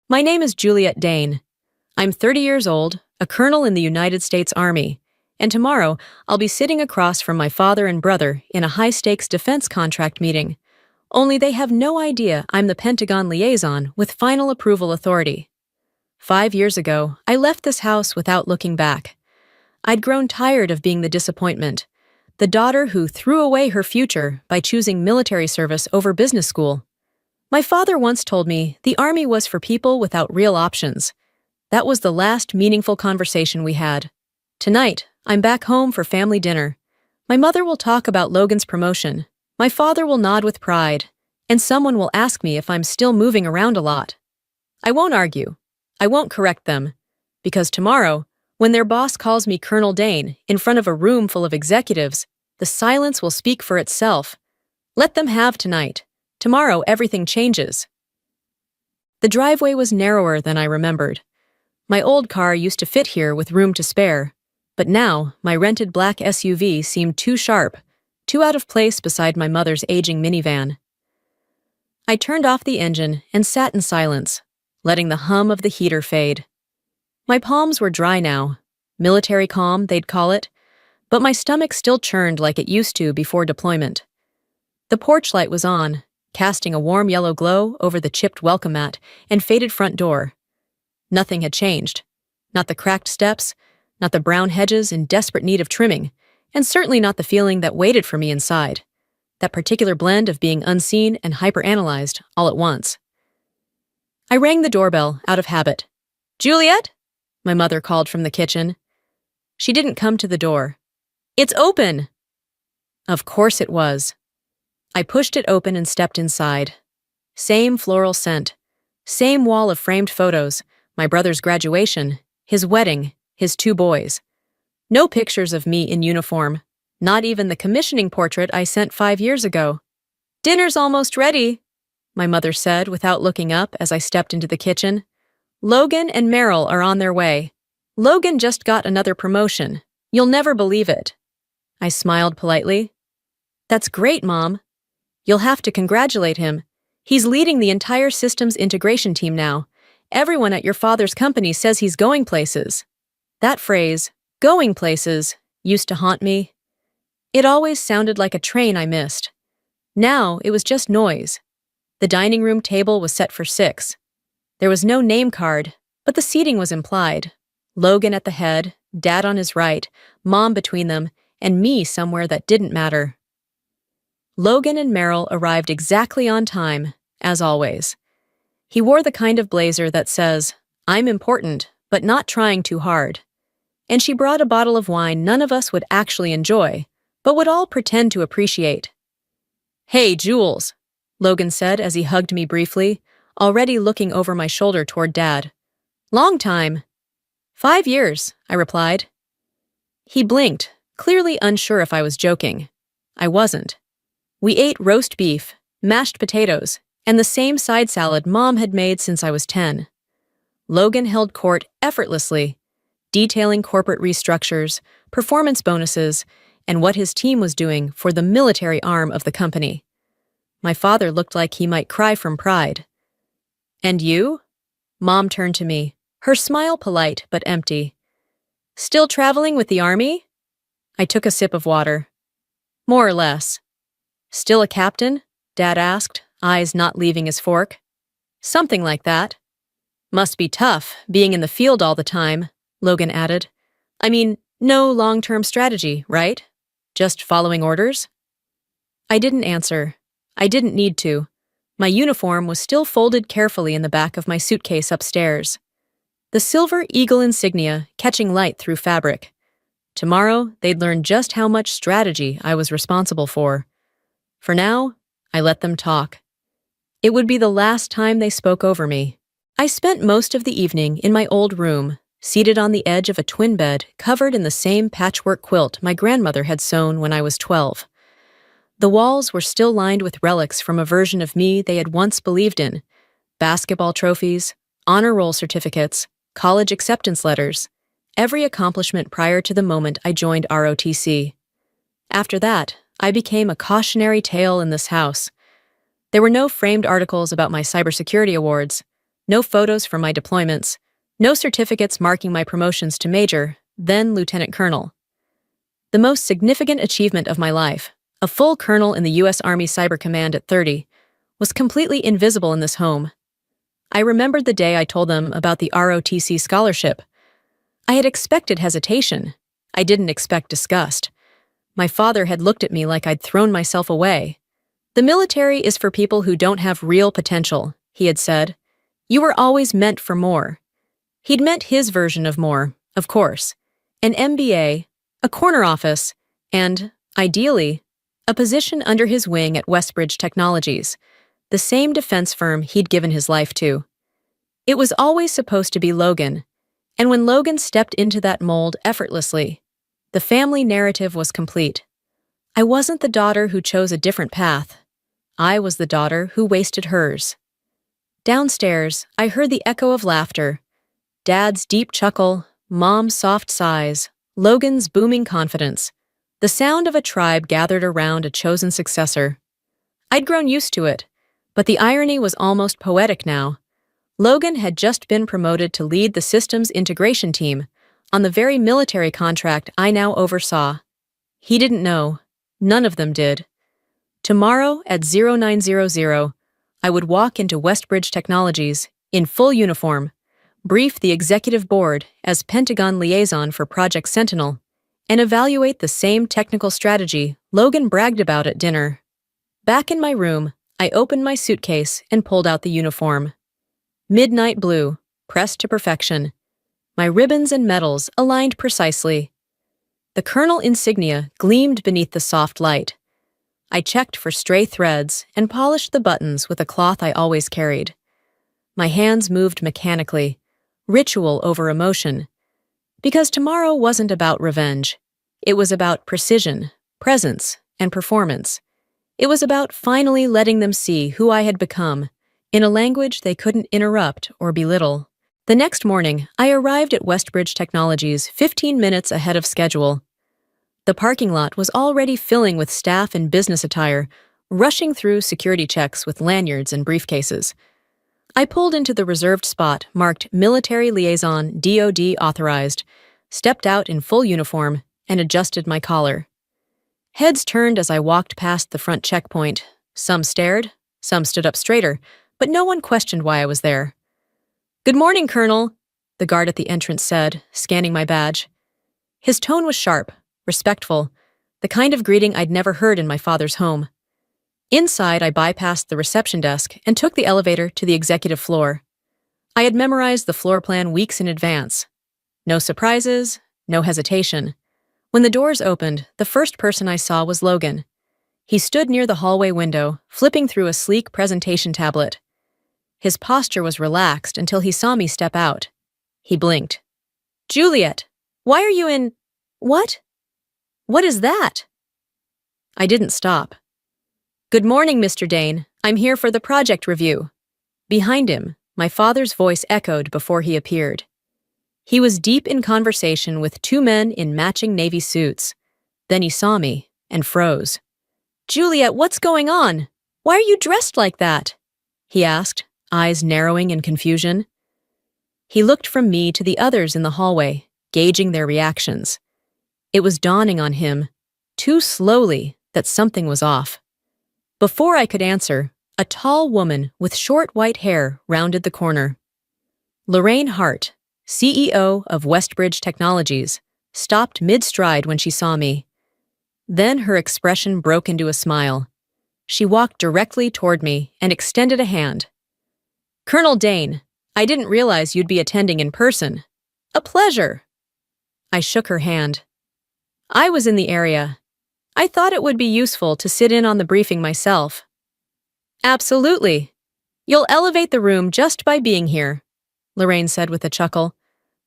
My name is Juliet Dane. I'm 30 years old, a colonel in the United States Army, and tomorrow I'll be sitting across from my father and brother in a high-stakes defense contract meeting. Only they have no idea I'm the Pentagon liaison with final approval authority. 5 years ago, I left this house without looking back. I'd grown tired of being the disappointment, the daughter who threw away her future by choosing military service over business school. My father once told me the Army was for people without real options. That was the last meaningful conversation we had. Tonight, I'm back home for family dinner. My mother will talk about Logan's promotion. My father will nod with pride, and someone will ask me if I'm still moving around a lot. I won't argue. I won't correct them. Because tomorrow, when their boss calls me Colonel Dane in front of a room full of executives, the silence will speak for itself. Let them have tonight. Tomorrow, everything changes. The driveway was narrower than I remembered. My old car used to fit here with room to spare, but now my rented black SUV seemed too sharp, too out of place beside my mother's aging minivan. I turned off the engine and sat in silence, letting the hum of the heater fade. My palms were dry now, military calm, they'd call it, but my stomach still churned like it used to before deployment. The porch light was on, casting a warm yellow glow over the chipped welcome mat and faded front door. Nothing had changed. Not the cracked steps, not the brown hedges in desperate need of trimming, and certainly not the feeling that waited for me inside. That particular blend of being unseen and hyperanalyzed all at once. I rang the doorbell out of habit. "Juliet?" my mother called from the kitchen. She didn't come to the door. "It's open!" Of course it was. I pushed it open and stepped inside. Same floral scent. Same wall of framed photos. My brother's graduation. His wedding. His 2 boys. No pictures of me in uniform. Not even the commissioning portrait I sent 5 years ago. "Dinner's almost ready," my mother said without looking up as I stepped into the kitchen. "Logan and Meryl are on their way. Logan just got another promotion. You'll never believe it." I smiled politely. "That's great, Mom. You'll have to congratulate him. He's leading the entire systems integration team now. Everyone at your father's company says he's going places." That phrase, "going places," used to haunt me. It always sounded like a train I missed. Now it was just noise. The dining room table was set for 6. There was no name card, but the seating was implied. Logan at the head, Dad on his right, Mom between them, and me somewhere that didn't matter. Logan and Meryl arrived exactly on time, as always. He wore the kind of blazer that says, "I'm important, but not trying too hard." And she brought a bottle of wine none of us would actually enjoy, but would all pretend to appreciate. "Hey, Jules," Logan said as he hugged me briefly, already looking over my shoulder toward Dad. "Long time." 5 years, I replied. He blinked, clearly unsure if I was joking. I wasn't. We ate roast beef, mashed potatoes, and the same side salad Mom had made since I was 10. Logan held court effortlessly, detailing corporate restructures, performance bonuses, and what his team was doing for the military arm of the company. My father looked like he might cry from pride. "And you?" Mom turned to me, her smile polite but empty. "Still traveling with the Army?" I took a sip of water. "More or less." "Still a captain?" Dad asked, eyes not leaving his fork. "Something like that." "Must be tough, being in the field all the time," Logan added. "I mean, no long-term strategy, right? Just following orders?" I didn't answer. I didn't need to. My uniform was still folded carefully in the back of my suitcase upstairs. The silver eagle insignia catching light through fabric. Tomorrow, they'd learn just how much strategy I was responsible for. For now, I let them talk. It would be the last time they spoke over me. I spent most of the evening in my old room, seated on the edge of a twin bed covered in the same patchwork quilt my grandmother had sewn when I was 12. The walls were still lined with relics from a version of me they had once believed in. Basketball trophies, honor roll certificates, college acceptance letters, every accomplishment prior to the moment I joined ROTC. After that, I became a cautionary tale in this house. There were no framed articles about my cybersecurity awards, No photos from my deployments. No certificates marking my promotions to major, then lieutenant colonel. The most significant achievement of my life, a full colonel in the U.S. Army Cyber Command at 30, was completely invisible in this home. I remembered the day I told them about the ROTC scholarship. I had expected hesitation. I didn't expect disgust. My father had looked at me like I'd thrown myself away. "The military is for people who don't have real potential," he had said. "You were always meant for more." He'd meant his version of more, of course. An MBA, a corner office, and, ideally, a position under his wing at Westbridge Technologies, the same defense firm he'd given his life to. It was always supposed to be Logan, and when Logan stepped into that mold effortlessly, the family narrative was complete. I wasn't the daughter who chose a different path. I was the daughter who wasted hers. Downstairs, I heard the echo of laughter. Dad's deep chuckle, Mom's soft sighs, Logan's booming confidence. The sound of a tribe gathered around a chosen successor. I'd grown used to it, but the irony was almost poetic now. Logan had just been promoted to lead the systems integration team on the very military contract I now oversaw. He didn't know. None of them did. Tomorrow at 0900, I would walk into Westbridge Technologies in full uniform, brief the executive board as Pentagon liaison for Project Sentinel, and evaluate the same technical strategy Logan bragged about at dinner. Back in my room, I opened my suitcase and pulled out the uniform. Midnight blue, pressed to perfection. My ribbons and medals aligned precisely. The colonel insignia gleamed beneath the soft light. I checked for stray threads and polished the buttons with a cloth I always carried. My hands moved mechanically, ritual over emotion. Because tomorrow wasn't about revenge. It was about precision, presence, and performance. It was about finally letting them see who I had become, in a language they couldn't interrupt or belittle. The next morning, I arrived at Westbridge Technologies 15 minutes ahead of schedule. The parking lot was already filling with staff in business attire, rushing through security checks with lanyards and briefcases. I pulled into the reserved spot marked Military Liaison DoD Authorized, stepped out in full uniform, and adjusted my collar. Heads turned as I walked past the front checkpoint. Some stared, some stood up straighter, but no one questioned why I was there. "Good morning, Colonel," the guard at the entrance said, scanning my badge. His tone was sharp, respectful, the kind of greeting I'd never heard in my father's home. Inside, I bypassed the reception desk and took the elevator to the executive floor. I had memorized the floor plan weeks in advance. No surprises, no hesitation. When the doors opened, the first person I saw was Logan. He stood near the hallway window, flipping through a sleek presentation tablet. His posture was relaxed until he saw me step out. He blinked. "Juliet, why are you in... What? What is that?" I didn't stop. "Good morning, Mr. Dane. I'm here for the project review." Behind him, my father's voice echoed before he appeared. He was deep in conversation with two men in matching navy suits. Then he saw me and froze. "Juliet, what's going on? Why are you dressed like that?" he asked, eyes narrowing in confusion. He looked from me to the others in the hallway, gauging their reactions. It was dawning on him, too slowly, that something was off. Before I could answer, a tall woman with short white hair rounded the corner. Lorraine Hart, CEO of Westbridge Technologies, stopped mid-stride when she saw me. Then her expression broke into a smile. She walked directly toward me and extended a hand. "Colonel Dane, I didn't realize you'd be attending in person. A pleasure." I shook her hand. "I was in the area. I thought it would be useful to sit in on the briefing myself." "Absolutely. You'll elevate the room just by being here," Lorraine said with a chuckle.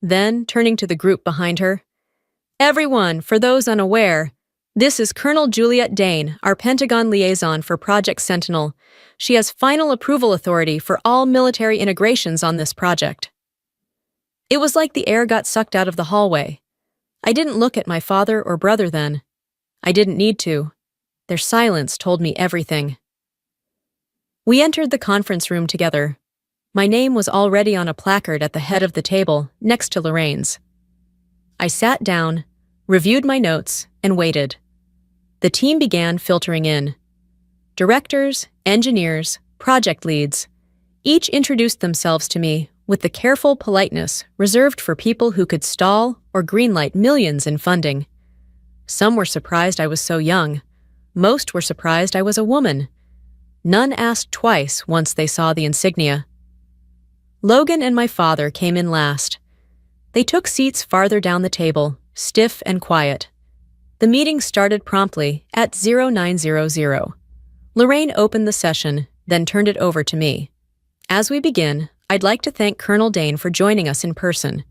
Then, turning to the group behind her, "Everyone, for those unaware, this is Colonel Juliet Dane, our Pentagon liaison for Project Sentinel. She has final approval authority for all military integrations on this project." It was like the air got sucked out of the hallway. I didn't look at my father or brother then. I didn't need to. Their silence told me everything. We entered the conference room together. My name was already on a placard at the head of the table, next to Lorraine's. I sat down, reviewed my notes, and waited. The team began filtering in. Directors, engineers, project leads. Each introduced themselves to me with the careful politeness reserved for people who could stall or greenlight millions in funding. Some were surprised I was so young. Most were surprised I was a woman. None asked twice once they saw the insignia. Logan and my father came in last. They took seats farther down the table, stiff and quiet. The meeting started promptly at 0900. Lorraine opened the session, then turned it over to me. As we begin, I'd like to thank Colonel Dane for joining us in person.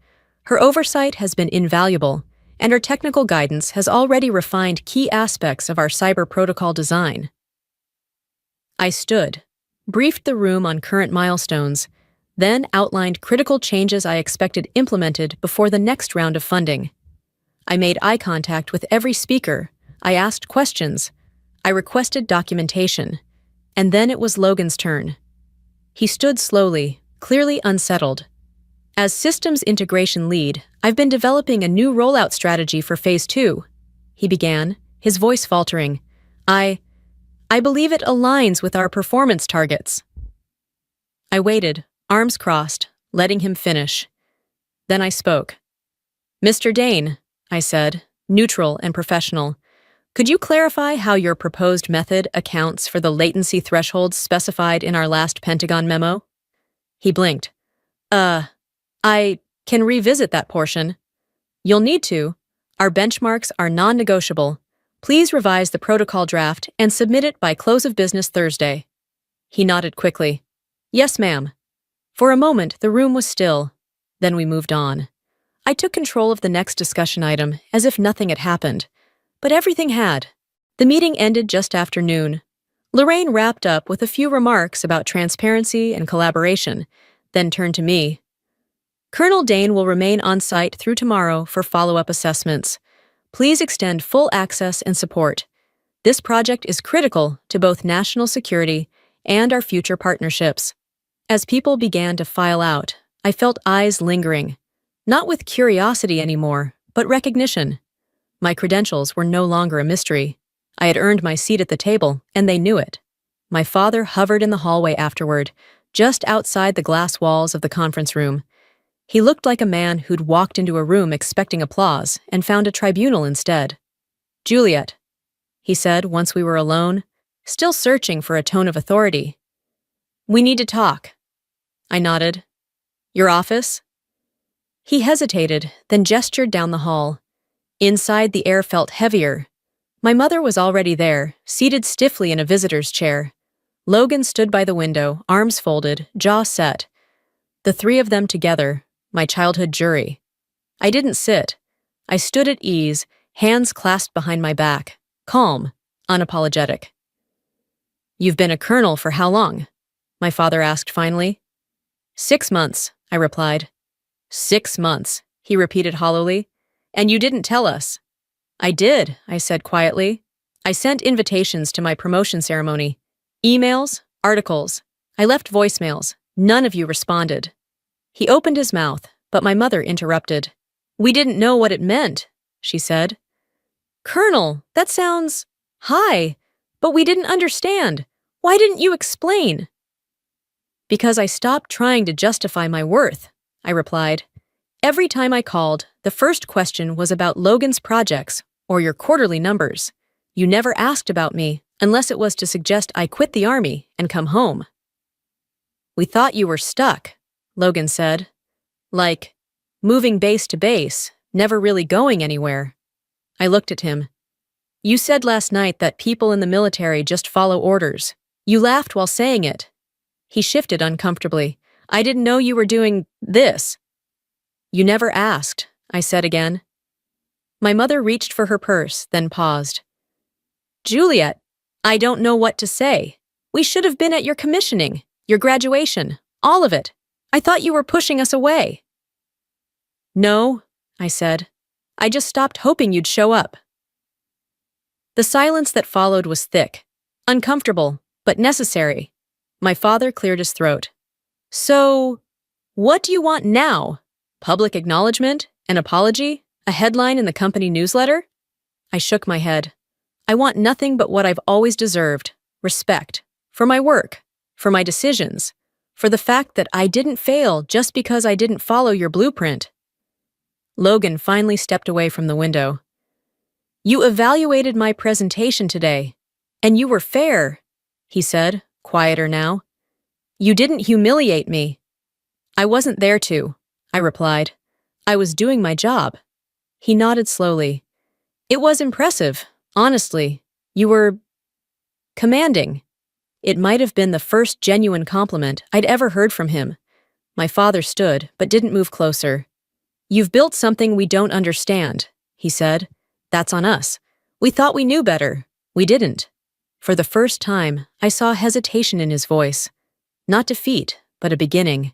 Her oversight has been invaluable, and her technical guidance has already refined key aspects of our cyber protocol design. I stood, briefed the room on current milestones, then outlined critical changes I expected implemented before the next round of funding. I made eye contact with every speaker, I asked questions, I requested documentation, and then it was Logan's turn. He stood slowly, clearly unsettled. As systems integration lead, I've been developing a new rollout strategy for Phase 2, he began, his voice faltering. I believe it aligns with our performance targets. I waited, arms crossed, letting him finish. Then I spoke. Mr. Dane, I said, neutral and professional, could you clarify how your proposed method accounts for the latency thresholds specified in our last Pentagon memo? He blinked. I can revisit that portion. You'll need to. Our benchmarks are non-negotiable. Please revise the protocol draft and submit it by close of business Thursday. He nodded quickly. Yes, ma'am. For a moment, the room was still. Then we moved on. I took control of the next discussion item as if nothing had happened. But everything had. The meeting ended just after noon. Lorraine wrapped up with a few remarks about transparency and collaboration, then turned to me. Colonel Dane will remain on site through tomorrow for follow-up assessments. Please extend full access and support. This project is critical to both national security and our future partnerships. As people began to file out, I felt eyes lingering. Not with curiosity anymore, but recognition. My credentials were no longer a mystery. I had earned my seat at the table, and they knew it. My father hovered in the hallway afterward, just outside the glass walls of the conference room. He looked like a man who'd walked into a room expecting applause and found a tribunal instead. Juliet, he said once we were alone, still searching for a tone of authority. We need to talk. I nodded. Your office? He hesitated, then gestured down the hall. Inside, the air felt heavier. My mother was already there, seated stiffly in a visitor's chair. Logan stood by the window, arms folded, jaw set. The three of them together, my childhood jury. I didn't sit. I stood at ease, hands clasped behind my back, calm, unapologetic. You've been a colonel for how long? My father asked finally. 6 months, I replied. 6 months, he repeated hollowly. And you didn't tell us. I did, I said quietly. I sent invitations to my promotion ceremony. Emails, articles. I left voicemails. None of you responded. He opened his mouth, but my mother interrupted. We didn't know what it meant, she said. Colonel, that sounds high, but we didn't understand. Why didn't you explain? Because I stopped trying to justify my worth, I replied. Every time I called, the first question was about Logan's projects or your quarterly numbers. You never asked about me unless it was to suggest I quit the army and come home. We thought you were stuck, Logan said. Like, moving base to base, never really going anywhere. I looked at him. You said last night that people in the military just follow orders. You laughed while saying it. He shifted uncomfortably. I didn't know you were doing this. You never asked, I said again. My mother reached for her purse, then paused. Juliet, I don't know what to say. We should have been at your commissioning, your graduation, all of it. I thought you were pushing us away. No, I said. I just stopped hoping you'd show up. The silence that followed was thick, uncomfortable, but necessary. My father cleared his throat. So, what do you want now? Public acknowledgement? An apology? A headline in the company newsletter? I shook my head. I want nothing but what I've always deserved: respect. For my work. For my decisions. For the fact that I didn't fail just because I didn't follow your blueprint. Logan finally stepped away from the window. You evaluated my presentation today, and you were fair, he said, quieter now. You didn't humiliate me. I wasn't there to, I replied. I was doing my job. He nodded slowly. It was impressive, honestly. You were commanding. It might have been the first genuine compliment I'd ever heard from him. My father stood, but didn't move closer. You've built something we don't understand, he said. That's on us. We thought we knew better. We didn't. For the first time, I saw hesitation in his voice. Not defeat, but a beginning.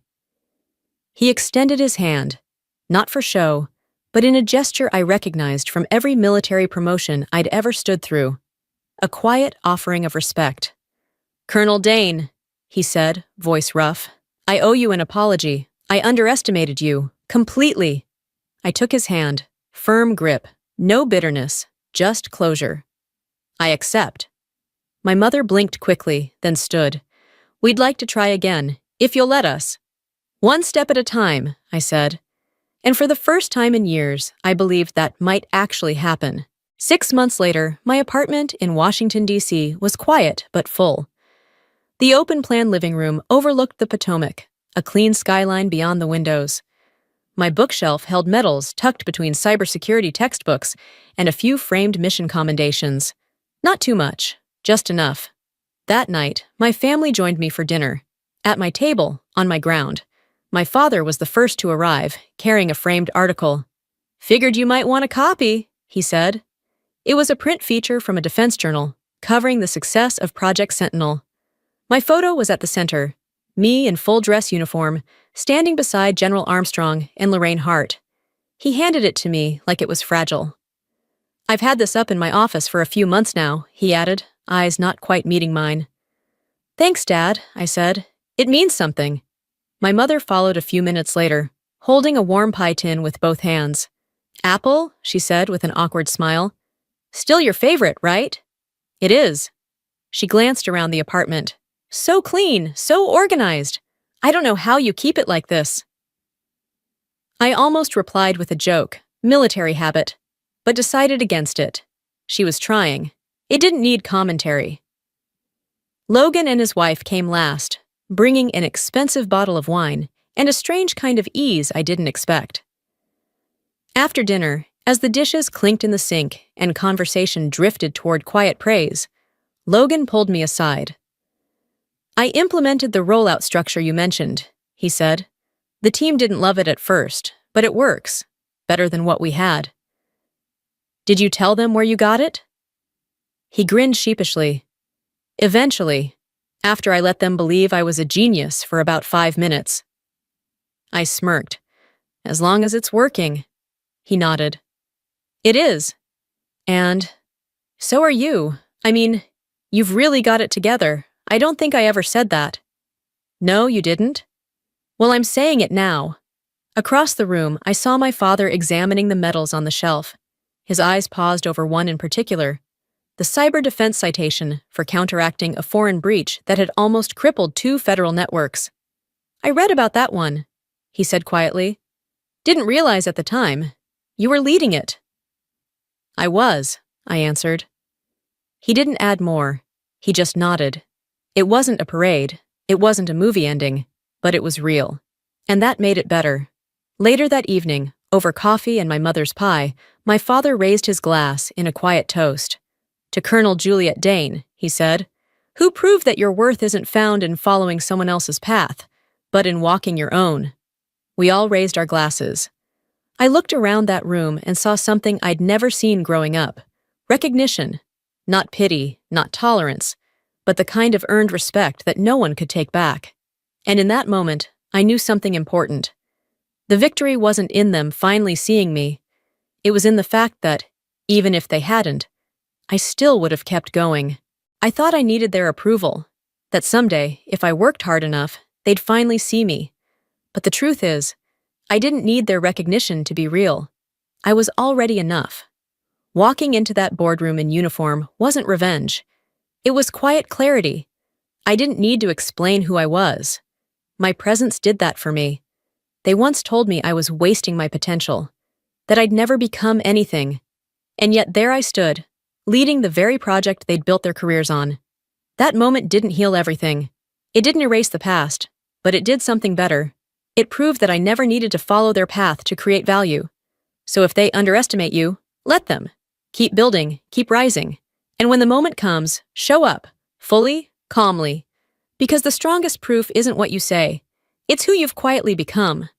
He extended his hand, not for show, but in a gesture I recognized from every military promotion I'd ever stood through. A quiet offering of respect. Colonel Dane, he said, voice rough, I owe you an apology. I underestimated you, completely. I took his hand, firm grip, no bitterness, just closure. I accept. My mother blinked quickly, then stood. We'd like to try again, if you'll let us. One step at a time, I said. And for the first time in years, I believed that might actually happen. 6 months later, my apartment in Washington, D.C. was quiet but full. The open-plan living room overlooked the Potomac, a clean skyline beyond the windows. My bookshelf held medals tucked between cybersecurity textbooks and a few framed mission commendations. Not too much, just enough. That night, my family joined me for dinner. At my table, on my ground. My father was the first to arrive, carrying a framed article. Figured you might want a copy, he said. It was a print feature from a defense journal, covering the success of Project Sentinel. My photo was at the center, me in full dress uniform, standing beside General Armstrong and Lorraine Hart. He handed it to me like it was fragile. I've had this up in my office for a few months now, he added, eyes not quite meeting mine. Thanks, Dad, I said. It means something. My mother followed a few minutes later, holding a warm pie tin with both hands. Apple, she said with an awkward smile. Still your favorite, right? It is. She glanced around the apartment. So clean, so organized. I don't know how you keep it like this. I almost replied with a joke, military habit, but decided against it. She was trying. It didn't need commentary. Logan and his wife came last, bringing an expensive bottle of wine and a strange kind of ease I didn't expect. After dinner, as the dishes clinked in the sink and conversation drifted toward quiet praise, Logan pulled me aside. I implemented the rollout structure you mentioned, he said. The team didn't love it at first, but it works. Better than what we had. Did you tell them where you got it? He grinned sheepishly. Eventually, after I let them believe I was a genius for about 5 minutes. I smirked. As long as it's working. He nodded. It is. And so are you. I mean, you've really got it together. I don't think I ever said that. No, you didn't? Well, I'm saying it now. Across the room, I saw my father examining the medals on the shelf. His eyes paused over one in particular. The cyber defense citation for counteracting a foreign breach that had almost crippled 2 federal networks. I read about that one, he said quietly. Didn't realize at the time. You were leading it. I was, I answered. He didn't add more. He just nodded. It wasn't a parade. It wasn't a movie ending, but it was real. And that made it better. Later that evening, over coffee and my mother's pie, my father raised his glass in a quiet toast. To Colonel Juliet Dane, he said, who proved that your worth isn't found in following someone else's path, but in walking your own. We all raised our glasses. I looked around that room and saw something I'd never seen growing up. Recognition. Not pity, not tolerance, but the kind of earned respect that no one could take back. And in that moment, I knew something important. The victory wasn't in them finally seeing me. It was in the fact that, even if they hadn't, I still would have kept going. I thought I needed their approval, that someday, if I worked hard enough, They'd finally see me. But the truth is, I didn't need their recognition to be real. I was already enough. Walking into that boardroom in uniform wasn't revenge. It was quiet clarity. I didn't need to explain who I was. My presence did that for me. They once told me I was wasting my potential, that I'd never become anything. And yet there I stood, leading the very project they'd built their careers on. That moment didn't heal everything. It didn't erase the past, but it did something better. It proved that I never needed to follow their path to create value. So if they underestimate you, let them. Keep building, keep rising. And when the moment comes, show up, fully, calmly. Because the strongest proof isn't what you say. It's who you've quietly become.